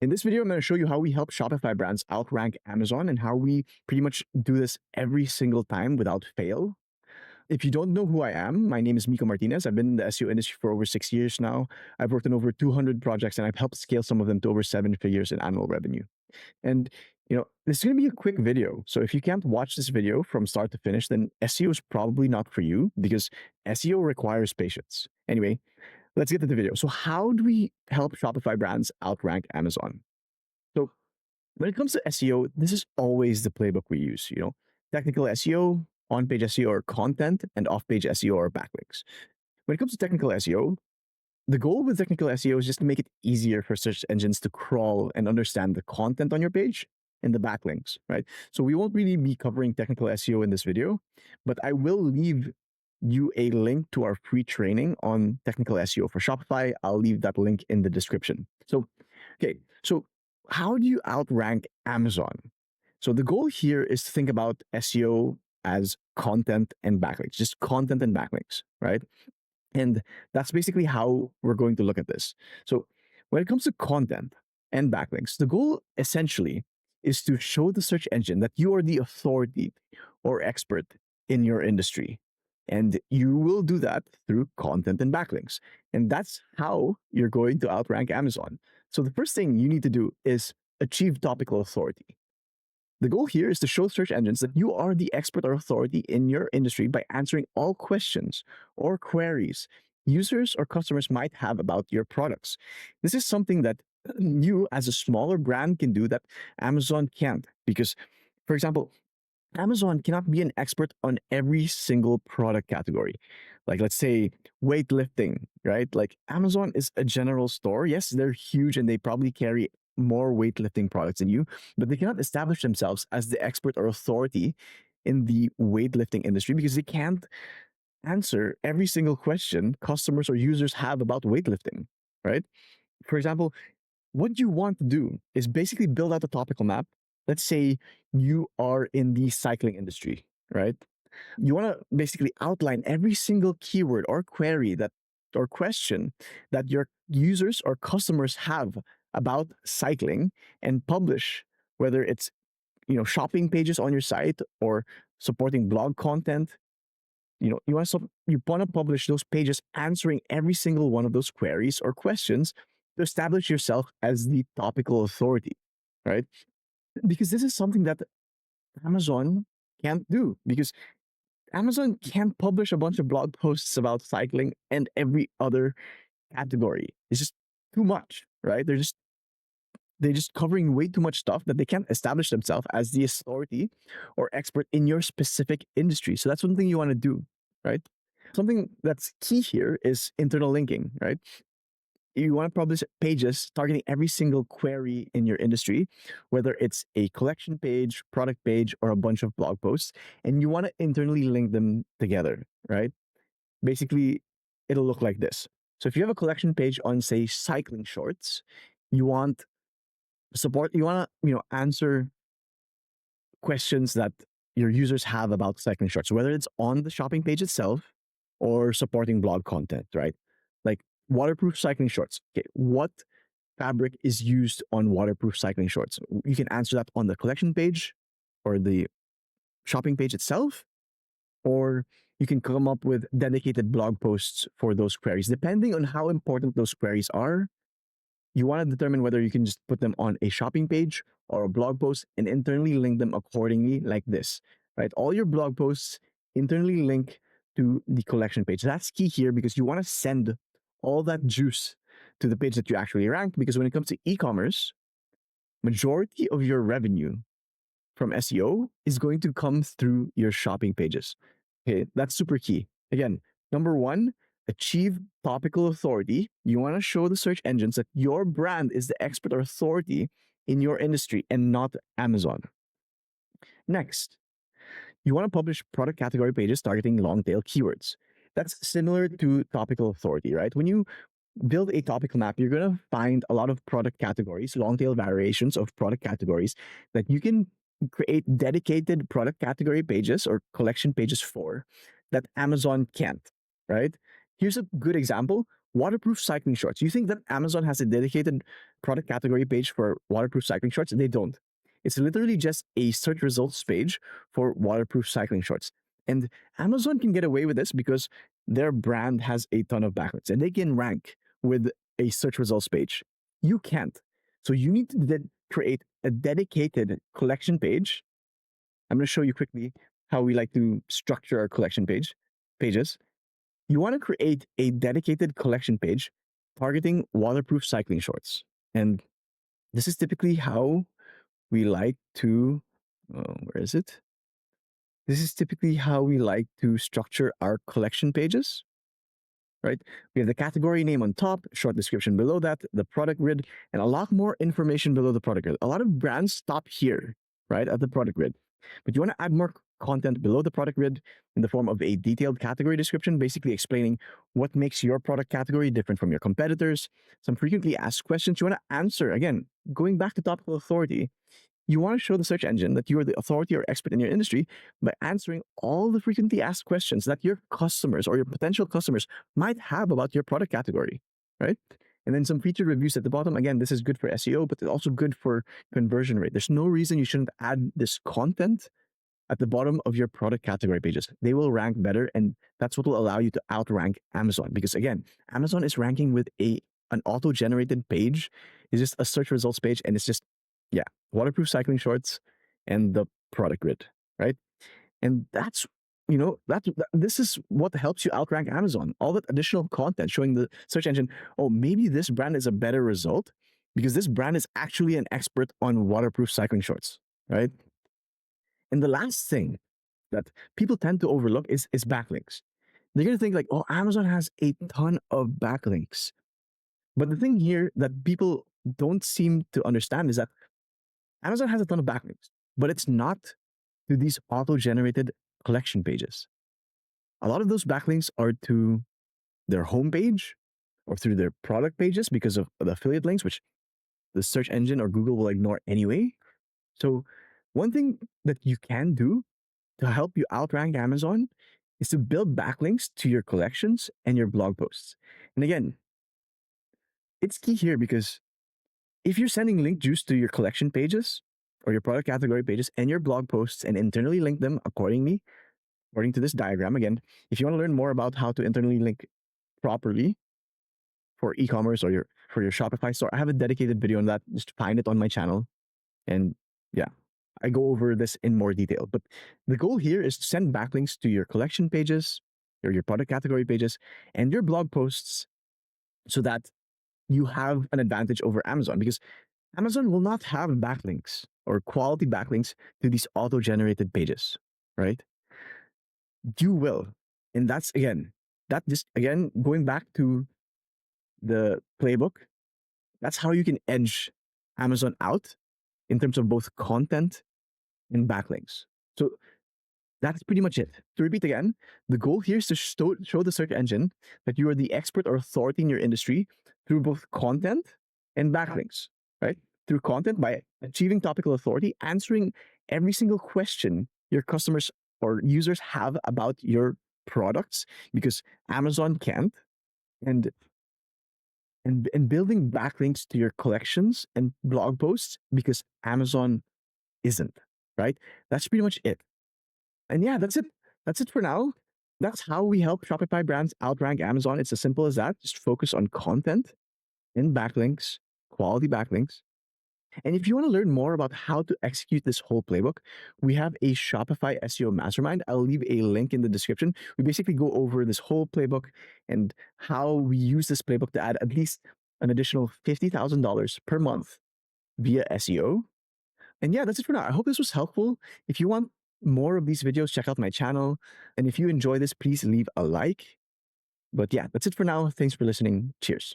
In this video, I'm going to show you how we help Shopify brands outrank Amazon and how we pretty much do this every single time without fail. If you don't know who I am, my name is Miko Martinez. I've been in the SEO industry for over 6 years now. I've worked on over 200 projects and I've helped scale some of them to over 7 figures in annual revenue. And this is going to be a quick video. So if you can't watch this video from start to finish, then SEO is probably not for you because SEO requires patience. Anyway, let's get to the video. So how do we help Shopify brands outrank Amazon? So when it comes to SEO, this is always the playbook we use. Technical SEO, on-page SEO or content, and off-page SEO or backlinks. When it comes to technical SEO, the goal with technical SEO is just to make it easier for search engines to crawl and understand the content on your page and the backlinks, right? So we won't really be covering technical SEO in this video, but I will leave you a link to our free training on technical SEO for Shopify. I'll leave that link in the description. So how do you outrank Amazon? So the goal here is to think about SEO as content and backlinks, just content and backlinks, right? And that's basically how we're going to look at this. So when it comes to content and backlinks, the goal essentially is to show the search engine that you are the authority or expert in your industry. And you will do that through content and backlinks. And that's how you're going to outrank Amazon. So the first thing you need to do is achieve topical authority. The goal here is to show search engines that you are the expert or authority in your industry by answering all questions or queries users or customers might have about your products. This is something that you as a smaller brand can do that Amazon can't. Because, for example, Amazon cannot be an expert on every single product category. Like, let's say weightlifting, right? Like, Amazon is a general store. Yes, they're huge and they probably carry more weightlifting products than you, but they cannot establish themselves as the expert or authority in the weightlifting industry because they can't answer every single question customers or users have about weightlifting, right? For example, what you want to do is basically build out a topical map. Let's say you are in the cycling industry, right? You want to basically outline every single keyword or query or question that your users or customers have about cycling and publish, whether it's shopping pages on your site or supporting blog content. You want to publish those pages answering every single one of those queries or questions to establish yourself as the topical authority, right? Because this is something that Amazon can't do, because Amazon can't publish a bunch of blog posts about cycling and every other category. It's just too much, right? They're just covering way too much stuff that they can't establish themselves as the authority or expert in your specific industry. So that's one thing you want to do, right? Something that's key here is internal linking, right? You want to publish pages targeting every single query in your industry, whether it's a collection page, product page, or a bunch of blog posts, and you want to internally link them together, right? Basically, it'll look like this. So if you have a collection page on, say, cycling shorts, you want to answer questions that your users have about cycling shorts, whether it's on the shopping page itself or supporting blog content, right? Like waterproof cycling shorts. Okay, what fabric is used on waterproof cycling shorts? You can answer that on the collection page or the shopping page itself, or you can come up with dedicated blog posts for those queries. Depending on how important those queries are, you want to determine whether you can just put them on a shopping page or a blog post and internally link them accordingly, like this, right? All your blog posts internally link to the collection page. That's key here because you want to send all that juice to the page that you actually rank, because when it comes to e-commerce, majority of your revenue from SEO is going to come through your shopping pages. Okay, that's super key. Again, number one, achieve topical authority. You want to show the search engines that your brand is the expert or authority in your industry and not Amazon. Next, you want to publish product category pages targeting long tail keywords. That's similar to topical authority, right? When you build a topical map, you're going to find a lot of product categories, long tail variations of product categories that you can create dedicated product category pages or collection pages for that Amazon can't, right? Here's a good example. Waterproof cycling shorts. You think that Amazon has a dedicated product category page for waterproof cycling shorts? They don't. It's literally just a search results page for waterproof cycling shorts. And Amazon can get away with this because their brand has a ton of backlinks and they can rank with a search results page. You can't. So you need to create a dedicated collection page. I'm going to show you quickly how we like to structure our collection pages. You want to create a dedicated collection page targeting waterproof cycling shorts. And this is typically how we like to, where is it? This is typically how we like to structure our collection pages, right? We have the category name on top, short description below that, the product grid, and a lot more information below the product grid. A lot of brands stop here, right, at the product grid. But you want to add more content below the product grid in the form of a detailed category description, basically explaining what makes your product category different from your competitors, some frequently asked questions you want to answer. Again, going back to topical authority, you want to show the search engine that you are the authority or expert in your industry by answering all the frequently asked questions that your customers or your potential customers might have about your product category, right? And then some featured reviews at the bottom. Again, this is good for SEO, but it's also good for conversion rate. There's no reason you shouldn't add this content at the bottom of your product category pages. They will rank better, and that's what will allow you to outrank Amazon. Because again, Amazon is ranking with an auto-generated page. It's just a search results page, and it's just, yeah, waterproof cycling shorts and the product grid, right? And that's, this is what helps you outrank Amazon. All that additional content showing the search engine, oh, maybe this brand is a better result because this brand is actually an expert on waterproof cycling shorts, right? And the last thing that people tend to overlook is backlinks. They're going to think like, oh, Amazon has a ton of backlinks. But the thing here that people don't seem to understand is that Amazon has a ton of backlinks, but it's not to these auto-generated collection pages. A lot of those backlinks are to their homepage or through their product pages because of the affiliate links, which the search engine or Google will ignore anyway. So one thing that you can do to help you outrank Amazon is to build backlinks to your collections and your blog posts. And again, it's key here because if you're sending link juice to your collection pages or your product category pages and your blog posts and internally link them according to this diagram, again, if you want to learn more about how to internally link properly for e-commerce or for your Shopify store, I have a dedicated video on that. Just find it on my channel. And yeah, I go over this in more detail. But the goal here is to send backlinks to your collection pages or your product category pages and your blog posts so that you have an advantage over Amazon, because Amazon will not have backlinks or quality backlinks to these auto-generated pages, right? You will. And that's again, going back to the playbook, that's how you can edge Amazon out in terms of both content and backlinks. So that's pretty much it. To repeat again, the goal here is to show the search engine that you are the expert or authority in your industry through both content and backlinks, right? Through content by achieving topical authority, answering every single question your customers or users have about your products because Amazon can't, and building backlinks to your collections and blog posts because Amazon isn't, right? That's pretty much it. And yeah, that's it. That's it for now. That's how we help Shopify brands outrank Amazon. It's as simple as that. Just focus on content and backlinks, quality backlinks. And if you want to learn more about how to execute this whole playbook, we have a Shopify SEO Mastermind. I'll leave a link in the description. We basically go over this whole playbook and how we use this playbook to add at least an additional $50,000 per month via SEO. And yeah, that's it for now. I hope this was helpful. If you want more of these videos, check out my channel. And if you enjoy this, please leave a like. But yeah, that's it for now. Thanks for listening. Cheers.